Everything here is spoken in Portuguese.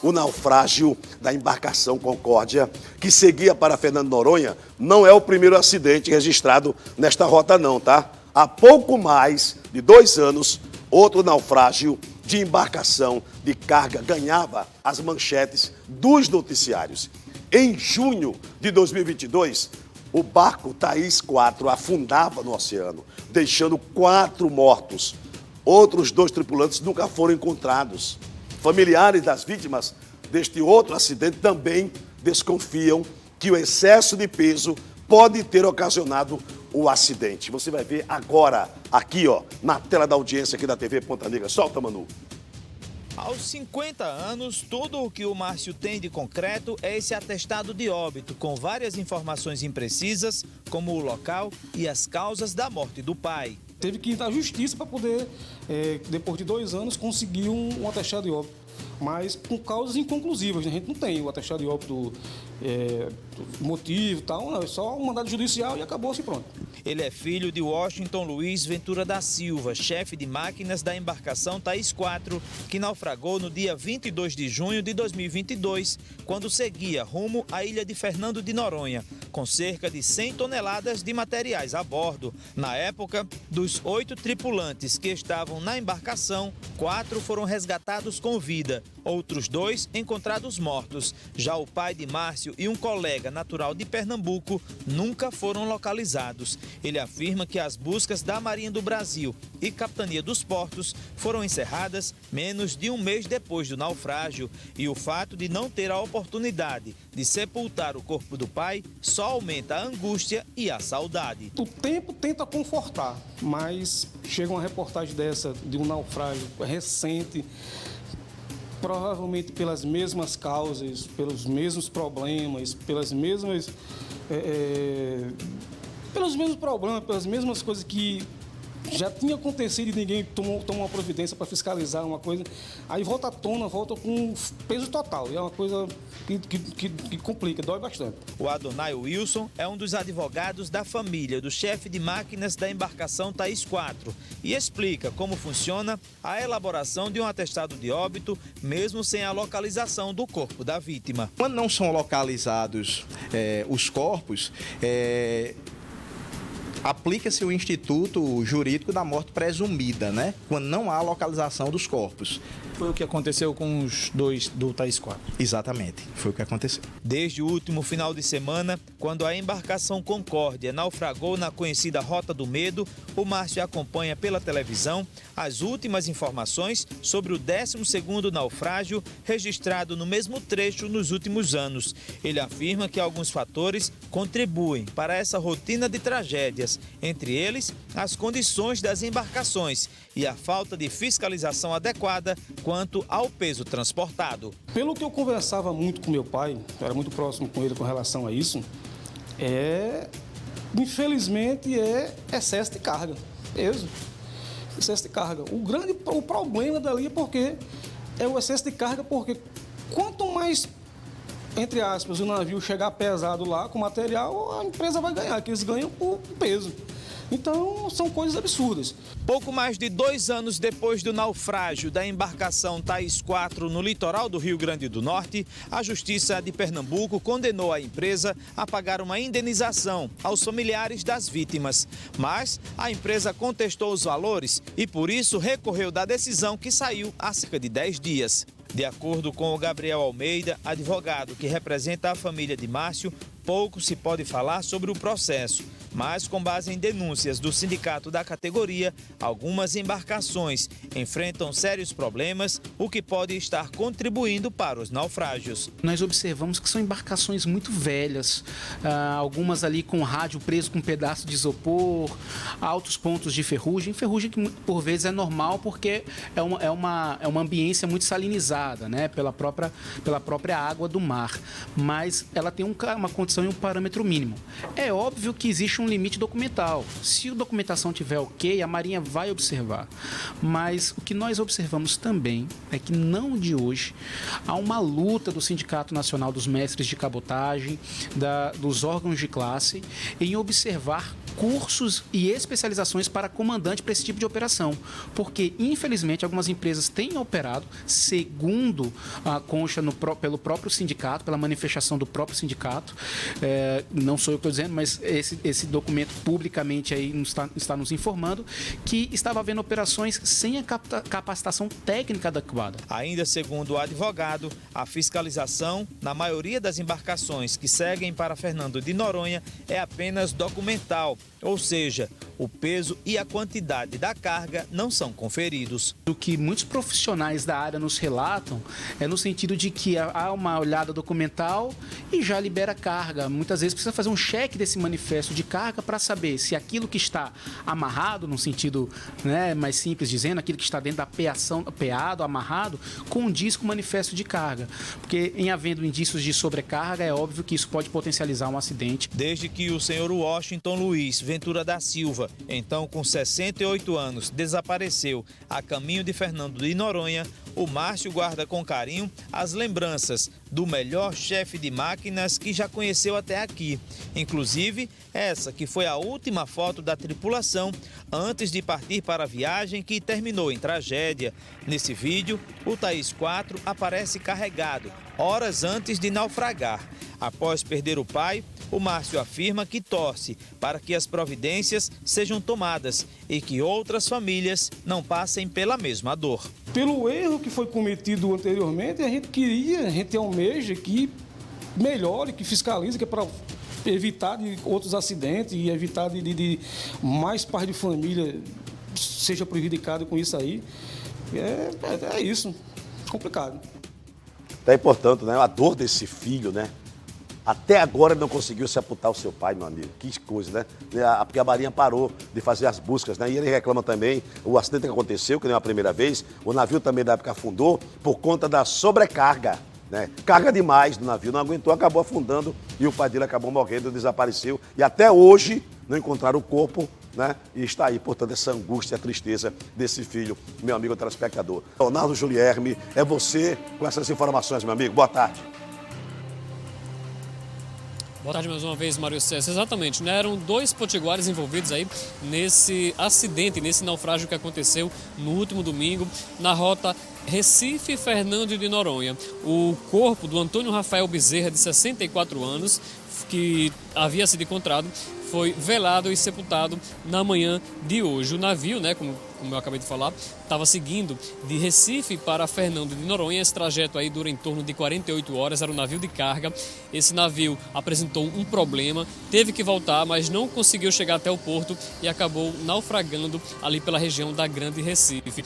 o naufrágio da embarcação Concórdia, que seguia para Fernando de Noronha, não é o primeiro acidente registrado nesta rota não, tá? Há pouco mais de 2 anos, outro naufrágio de embarcação de carga ganhava as manchetes dos noticiários. Em junho de 2022, o barco Thaís 4 afundava no oceano, deixando 4 mortos. Outros 2 tripulantes nunca foram encontrados. Familiares das vítimas deste outro acidente também desconfiam que o excesso de peso pode ter ocasionado o acidente. Você vai ver agora, aqui, ó, na tela da audiência aqui da TV Ponta Negra. Solta, Manu. Aos 50 anos, tudo o que o Márcio tem de concreto é esse atestado de óbito, com várias informações imprecisas, como o local e as causas da morte do pai. Teve que ir à justiça para poder, depois de 2 anos, conseguir um atestado de óbito. Mas com causas inconclusivas, né? A gente não tem o atestado de óbito, motivo e tal, não, é só um mandado judicial e acabou-se, pronto. Ele é filho de Washington Luiz Ventura da Silva, chefe de máquinas da embarcação Thaís 4, que naufragou no dia 22 de junho de 2022, quando seguia rumo à ilha de Fernando de Noronha, com cerca de 100 toneladas de materiais a bordo. Na época, dos 8 tripulantes que estavam na embarcação, 4 foram resgatados com vida, outros 2 encontrados mortos. Já o pai de Márcio e um colega natural de Pernambuco nunca foram localizados. Ele afirma que as buscas da Marinha do Brasil e Capitania dos Portos foram encerradas menos de 1 mês depois do naufrágio, e o fato de não ter a oportunidade de sepultar o corpo do pai só aumenta a angústia e a saudade. O tempo tenta confortar, mas chega uma reportagem dessa de um naufrágio recente, provavelmente pelas mesmas causas, pelos mesmos problemas, pelas mesmas coisas que já tinha acontecido e ninguém tomou uma providência para fiscalizar uma coisa, aí volta à tona, volta com peso total, e é uma coisa que complica, dói bastante. O Adonai Wilson é um dos advogados da família do chefe de máquinas da embarcação Thaís 4 e explica como funciona a elaboração de um atestado de óbito, mesmo sem a localização do corpo da vítima. Quando não são localizados os corpos, aplica-se o Instituto Jurídico da Morte Presumida, né? Quando não há localização dos corpos. Foi o que aconteceu com os 2 do Thaís 4. Exatamente, foi o que aconteceu. Desde o último final de semana, quando a embarcação Concórdia naufragou na conhecida Rota do Medo, o Márcio acompanha pela televisão as últimas informações sobre o 12º naufrágio registrado no mesmo trecho nos últimos anos. Ele afirma que alguns fatores contribuem para essa rotina de tragédias, entre eles as condições das embarcações e a falta de fiscalização adequada quanto ao peso transportado. Pelo que eu conversava muito com meu pai, era muito próximo com ele com relação a isso, infelizmente é excesso de carga, peso, excesso de carga. O problema dali é o excesso de carga, porque quanto mais, entre aspas, o navio chegar pesado lá com material, a empresa vai ganhar, que eles ganham por peso. Então, são coisas absurdas. Pouco mais de 2 anos depois do naufrágio da embarcação Thaís 4 no litoral do Rio Grande do Norte, a Justiça de Pernambuco condenou a empresa a pagar uma indenização aos familiares das vítimas. Mas a empresa contestou os valores e, por isso, recorreu da decisão que saiu há cerca de 10 dias. De acordo com o Gabriel Almeida, advogado que representa a família de Márcio, pouco se pode falar sobre o processo, mas com base em denúncias do sindicato da categoria, algumas embarcações enfrentam sérios problemas, o que pode estar contribuindo para os naufrágios. Nós observamos que são embarcações muito velhas, algumas ali com rádio preso com um pedaço de isopor, altos pontos de ferrugem que por vezes é normal porque é uma ambiência muito salinizada, né, pela própria água do mar, mas ela tem uma condição documentação e um parâmetro mínimo. É óbvio que existe um limite documental. Se a documentação tiver ok, a Marinha vai observar. Mas o que nós observamos também é que não de hoje há uma luta do Sindicato Nacional dos Mestres de Cabotagem, dos órgãos de classe, em observar cursos e especializações para comandante para esse tipo de operação, porque infelizmente algumas empresas têm operado segundo a concha pelo próprio sindicato, pela manifestação do próprio sindicato, não sou eu que estou dizendo, mas esse documento publicamente aí está nos informando que estava havendo operações sem a capacitação técnica adequada. Ainda segundo o advogado, a fiscalização na maioria das embarcações que seguem para Fernando de Noronha é apenas documental, ou seja, o peso e a quantidade da carga não são conferidos. O que muitos profissionais da área nos relatam é no sentido de que há uma olhada documental e já libera carga. Muitas vezes precisa fazer um cheque desse manifesto de carga para saber se aquilo que está amarrado, no sentido, né, mais simples dizendo, aquilo que está dentro da peado, amarrado, condiz com o manifesto de carga. Porque em havendo indícios de sobrecarga, é óbvio que isso pode potencializar um acidente. Desde que o senhor Washington Luiz Ventura da Silva, então com 68 anos, desapareceu a caminho de Fernando de Noronha, o Márcio guarda com carinho as lembranças do melhor chefe de máquinas que já conheceu até aqui. Inclusive, essa que foi a última foto da tripulação antes de partir para a viagem que terminou em tragédia. Nesse vídeo, o Thaís 4 aparece carregado, horas antes de naufragar. Após perder o pai, o Márcio afirma que torce para que as providências sejam tomadas e que outras famílias não passem pela mesma dor. Pelo erro que foi cometido anteriormente, a gente almeja que melhore, que fiscalize, que é para evitar de outros acidentes e evitar de mais pais de família seja prejudicado com isso aí. É isso, complicado. É importante, né? A dor desse filho, né? Até agora ele não conseguiu sepultar o seu pai, meu amigo. Que coisa, né? Porque a Marinha parou de fazer as buscas, né? E ele reclama também o acidente que aconteceu, que não é a primeira vez. O navio também da época afundou por conta da sobrecarga, né? Carga demais do navio, não aguentou, acabou afundando e o pai dele acabou morrendo, desapareceu. E até hoje não encontraram o corpo, né? E está aí, portanto, essa angústia, a tristeza desse filho, meu amigo telespectador. Ronaldo Julierme, é você com essas informações, meu amigo. Boa tarde. Boa tarde mais uma vez, Mário César. Exatamente, né? Eram 2 potiguares envolvidos aí nesse acidente, nesse naufrágio que aconteceu no último domingo na rota Recife-Fernando de Noronha. O corpo do Antônio Rafael Bezerra, de 64 anos, que havia sido encontrado, foi velado e sepultado na manhã de hoje. O navio, né, como eu acabei de falar, estava seguindo de Recife para Fernando de Noronha. Esse trajeto aí dura em torno de 48 horas, era um navio de carga. Esse navio apresentou um problema, teve que voltar, mas não conseguiu chegar até o porto e acabou naufragando ali pela região da Grande Recife.